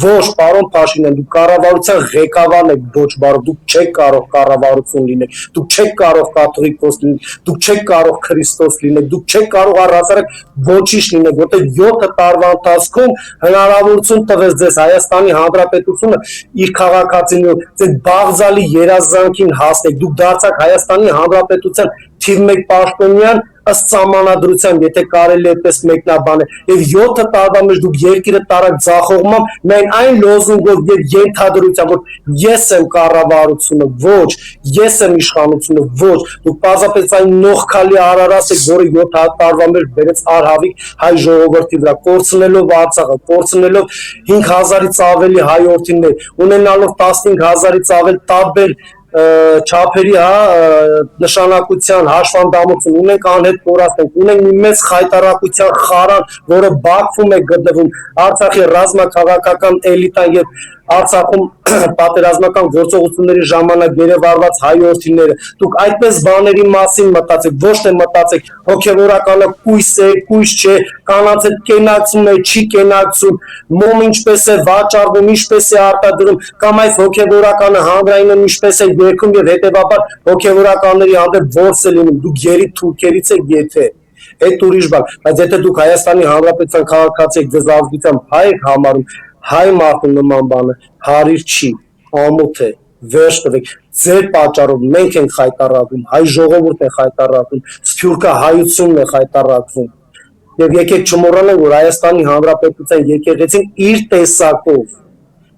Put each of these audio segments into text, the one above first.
Ոչ, պարոն Փաշինյան, դուք կառավարության ղեկավարն եք ոչ բարով, դուք չեք կարող կառավարություն լինել, դուք չեք կարող կաթողիկոս լինել, դուք չեք կարող Քրիստոս լինել, դուք չեք կարող առհասարակ ոչինչ լինել, որտեղ 7 տարվա ընթացքում հնարավորություն տվեց ձեզ Հայաստանի Հանրապետությունը իր քաղաքացիներով, ձեր բաղձալի երազանքին հասնեք, դուք դարձաք Հայաստանի Հանրապետության թիվ 1 պաշտոնյան ըստ սահմանադրության, եթե կարելի է այդպես մեկնաբանել, եւ 7 տարվա մեջ դուք երկիրը տարաք ձախողմամբ, միայն այն լոզունգով եւ ենթադրությամբ, որ ես եմ կառավարությունը, ոչ, ես եմ իշխանությունը, ոչ, դուք պարզապես այն նողքալի արարած եք, որը 7 տարվա մեջ բերեց արհավիք հայ ժողովրդի վրա, կորցնելով Արցախը, կորցնելով 5000-ից ավելի հայրենիներ, ունենալով 15000-ից ավել տարբեր չափերի նշանակության հաշվանդամություն, ունենք անհետ կորածներ, ունենք մի մեծ խայտարակության խարան, որը Բաքվում է գտնվում, Արցախի ռազմաքաղաքական էլիտան եւ Արցախում պատերազմական գործողությունների ժամանակ գերեվարված հայրենիները, դուք այդպես բաների մասին մտածեք, ոչ թե մտածեք հոգեվորականը կույս է, կույս չէ, կանանց հետ կենակցում է, չի կենակցում, մոմ ինչպես է վաճառվում, ինչպես է արտադրում, կամ այս հոգեվորականը հանրայինն ինչպես է երգում եւ հետեւաբար հոգեվորականների հանդեպ ворս է լինում, դուք երի թուրքերից եք եթե այդ ուրիշ բան, բայց եթե դուք Հայաստանի Հանրապետության քաղաքացի եք, ձեզ ազգությամբ հայ եք համարում, հայ մարդու նման բանը հարիր չի, ամոթ է, վերջ տվեք, ձեր պատճառով մենք ենք խայտարակվում, հայ ժողովուրդ է խայտարակվում, սփյուռքը հայությունն է խայտարակվում, եւ եկեք չմոռանանք, որ Հայաստանի Հանրապետության եկեղեցին իր տեսակով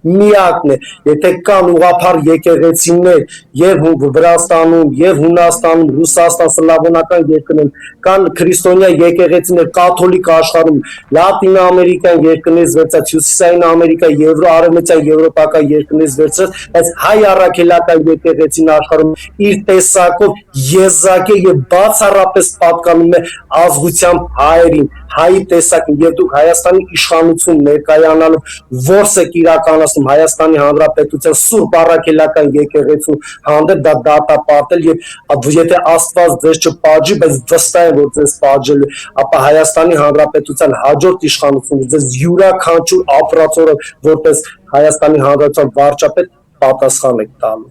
միակն է, եթե կան ուղղափառ եկեղեցիներ եւ Վրաստանում, եւ Հունաստանում, Ռուսաստան, սլավոնական երկրներում, կան քրիստոնյա եկեղեցիներ կաթոլիկ աշխարհում, Լատին Ամերիկան երկրներից վերցած, Հյուսիսային Ամերիկա, Եվրոարևմտյան եվրոպական երկրներից վերցած, բայց հայ առաքելական եկեղեցին աշխարհում իր տեսակով եզակե եւ բացառապես պատկանում է ազգությամբ հայերին, հայի տեսակին, եւ դուք Հայաստանի իշխանություն ներկայանալով ворս եք իրականացնում Հայաստանի Հանրապետության սուրբ առաքելական եկեղեցու հանդեպ, դա դատապարտել եւ եթե Աստված ձեզ չպատժի, բայց վստահ եմ, որ ձեզ պատժել է, ապա Հայաստանի Հանրապետության հաջորդ իշխանությունը ձեզ յուրաքանչյուր ապրածորը որպես Հայաստանի Հանրապետության վարչապետ պատասխան եք տալու։